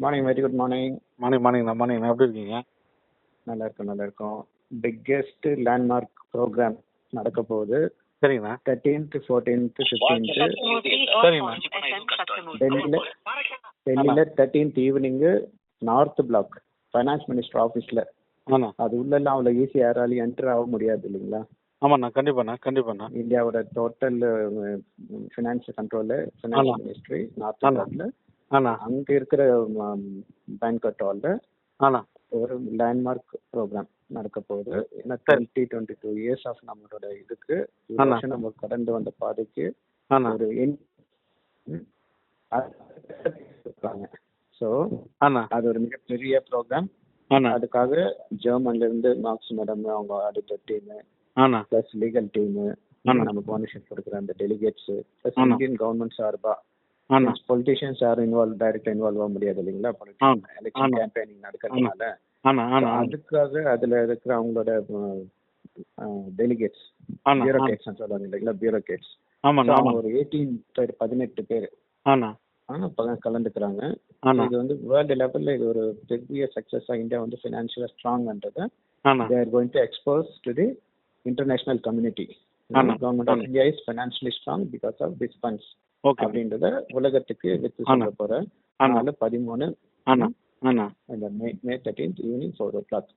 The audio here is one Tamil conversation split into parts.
Morning, very good morning. Morning எப்படி இருக்கீங்க? நல்லா இருக்கோம். பிக்கெஸ்ட் லேண்ட்மார்க் ப்ரோக்ராம் நடக்க போகுது. சரிங்கண்ணா. 13th, 14th, 15th சரிங்கண்ணா. டெல்லியில 13th ஈவினிங்கு நார்த் பிளாக் ஃபைனான்ஸ் மினிஸ்டர் ஆஃபீஸில். அது உள்ளெல்லாம் அவ்வளோ ஈஸியாக யாராலையும் என்டர் ஆக முடியாது இல்லைங்களா? ஆமாண்ணா, கண்டிப்பாண்ணா. இந்தியாவோட total finance control finance ministry north பிளாக்ல அங்கே இருக்கிற பேங்க்வெட் ஹாலில் ஒரு லேண்ட்மார்க் ப்ரோக்ராம் நடக்க போகுது. ஏன்னா 22 இயர்ஸ் ஆஃப் நம்மளோட இதுக்கு நம்ம கடந்து வந்த பாதைக்கு ஒரு ஸோ அது ஒரு மிகப்பெரிய ப்ரோக்ராம். அதுக்காக ஜெர்மன்ல இருந்து மார்க்ஸ் மேடம் அவங்க auditor team plus legal team நமக்கு ஓனர்ஷிப் கொடுக்குற அந்த டெலிகேட்ஸ் பிளஸ் இந்தியன் கவர்மெண்ட் சார்பா பொலிட்டிஷியன்ஸ் யாரும் டைரக்டா இன்வால்வ் ஆக முடியாது இல்லைங்களா? எலெக்ஷன் கேம்பெயினிங் நடக்கிறதுனால அதுக்காக அதுல இருக்கிற அவங்களோட டெலிகேட்ஸ் பியூரோக்ராட்ஸ் சொல்லுவாங்க இல்லைங்களா? பியூரோக்ராட்ஸ் ஒரு 18 பேர் கலந்துக்கிறாங்க. இது வந்து வேர்ல்டு லெவல்ல இது ஒரு பெரிய சக்சஸா இந்தியா வந்து ஃபினான்ஷியலா ஸ்ட்ராங்ன்றத they are going to expose to the international community. Government of India is financially strong because of these funds. அப்படின்றத உலகத்துக்கு எடுத்து சொல்ல போற 13 May 13th evening 4 o'clock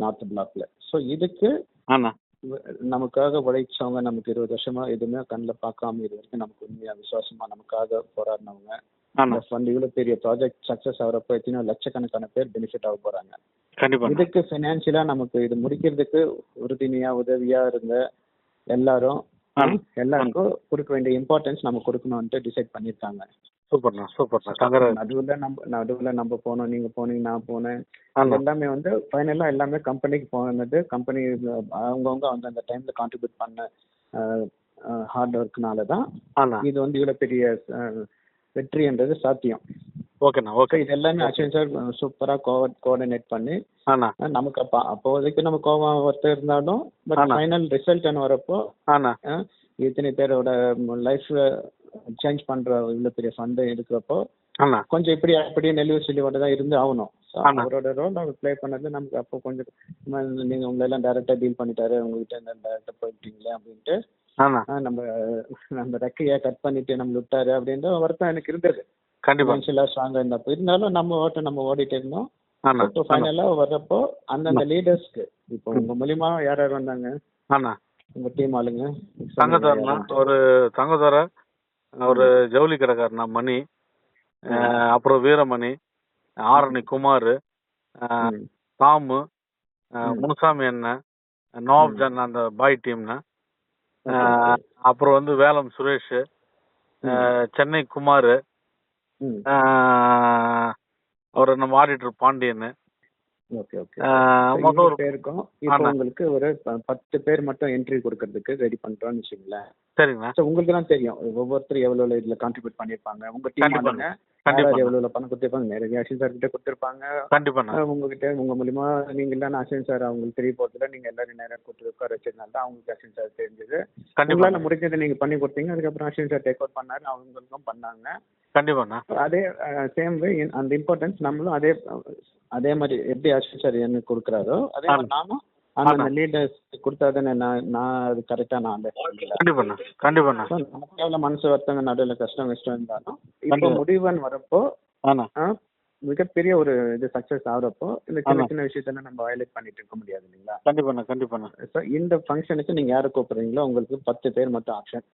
north பிளாக்ல. ஸோ இதுக்கு நமக்காக உழைச்சவங்க, நமக்கு 20 வருஷமா எதுவுமே கண்ணில் பார்க்காம இது வரைக்கும் நமக்கு உண்மையா விசுவாசமா நமக்காக போராடினவங்க, இந்த ஃபண்ட் இவ்வளவு பெரிய ப்ராஜெக்ட் சக்சஸ் ஆகிறப்ப எத்தனையோ லட்சக்கணக்கான பேர் பெனிஃபிட் ஆக போறாங்க. இதுக்கு பினான்சியலா நமக்கு இது முடிக்கிறதுக்கு உறுதுணையா உதவியா இருந்த எல்லாருக்கும் கொடுக்க வேண்டிய இம்பார்ட்டன்ஸ் நம்ம கொடுக்கணும்னு டிசைட் பண்ணிருக்காங்க. நடுவுல நம்ம போனோம், நீங்க போனீங்க, நான் போனேன். எல்லாமே வந்து ஃபைனலா எல்லாமே கம்பெனிக்கு போனது. கம்பெனி அவங்கவுங்க வந்து அந்த டைம்ல கான்ட்ரிபியூட் பண்ண ஹார்ட் ஒர்க்னாலதான் இது வந்து இவ்வளவு பெரிய வெற்றின்றது சாத்தியம். இது எல்லாமே அஸ்வின் சார் சூப்பரா கோஆர்டினேட் பண்ணி நமக்கு அப்போதைக்கு நம்ம கோவம் ஒருத்தர் இருந்தாலும் பட் ஃபைனல் ரிசல்ட் வரப்போ இத்தனை பேரோட லைஃப் சேஞ்ச் பண்ற இவ்வளவு பெரிய ஃபண்ட் இருக்கிறப்போ கொஞ்சம் இப்படி அப்படியே நெல்லியூர் சிலியோட தான் இருந்து ஆகணும். அவரோட ரோல் அவர் பிளே பண்ணது நமக்கு அப்போ கொஞ்சம் நீங்க உங்களை எல்லாம் டைரக்டா டீல் பண்ணிட்டாரு, உங்ககிட்ட டைரக்டா போயிட்டீங்களே அப்படின்ட்டு நம்ம ரெக்கைய கட் பண்ணிட்டு நம்ம விட்டாரு அப்படின்ற வருத்தம் எனக்கு இருந்தது. ஃபினான்ஷியலா ஸ்ட்ராங்கா இருந்தப்போ இருந்தாலும் நம்ம ஓடிட்டு இருந்தோம். ஃபைனலா வர்றப்போ அந்தந்த லீடர்ஸ்க்கு இப்போ உங்க மூலியமா யார் யார் வந்தாங்க? உங்க டீம் ஆளுங்க தங்கதோர ஒரு ஜவுளி கடைக்காரனா மணி, அப்புறம் வீரமணி, ஆரணி குமார், தாமு, முனுசாமி அண்ணன், நவாப் ஜான் அந்த பாய் டீம்னா, அப்புறம் வந்து வேலம் சுரேஷ், சென்னை குமார், அவர் நம்ம ஆடிட்டர் பாண்டியன். பேருக்கும் இப்போ உங்களுக்கு ஒரு 10 பேர் மட்டும் என்ட்ரி கொடுக்கறதுக்கு ரெடி பண்றோம்னு வச்சுங்களேன். சரிங்க. உங்களுக்கு தான் தெரியும் ஒவ்வொருத்தரும் எவ்வளவு இதுல கான்ட்ரிபியூட் பண்ணிருப்பாங்க. உங்க டீம் ஆளுங்க எவ்வளவு பணம் கொடுத்திருப்பாங்க. நிறைய அஸ்வின் சார் கிட்ட கொடுத்திருப்பாங்க. உங்ககிட்ட உங்க மூலியமா நீங்க இல்ல அஸ்வின் சார் அவங்களுக்கு தெரிய போறதுல நீங்க எல்லாரும் நேரம் கொடுத்து உட்கார வச்சதுனால தான் அவங்களுக்கு அஸ்வின் சார் தெரிஞ்சது. உங்களால முடிஞ்சதை நீங்க பண்ணி கொடுத்தீங்க. அதுக்கப்புறம் அஸ்வின் சார் டேக் அவுட் பண்ணாரு, அவங்களுக்கும் பண்ணாங்க. அதே சேம் வே அந்த இம்பார்ட்டன்ஸ் நம்மளும் அதே மாதிரி எப்படி அஸ்வின் சார் எனக்கு கொடுக்குறாரோ அதே மாதிரி நானும் அந்த லீடர்ஸ் கொடுத்தாதானே நான் அது கரெக்டா நமக்கு எவ்வளவு மனசு வருத்தங்க நடுவில் கஷ்டம் இருந்தாலும் இப்போ முடிவுன்னு வரப்போ மிகப்பெரிய ஒரு இது சக்சஸ் ஆகுறப்போ இந்த சின்ன விஷயத்த நம்ம வயலேட் பண்ணிட்டு இருக்க முடியாது இல்லைங்களா? கண்டிப்பா. இந்த ஃபங்க்ஷனுக்கு நீங்க யாரை கூப்பிடுறீங்களோ உங்களுக்கு 10 பேர் மட்டும் ஆப்ஷன்.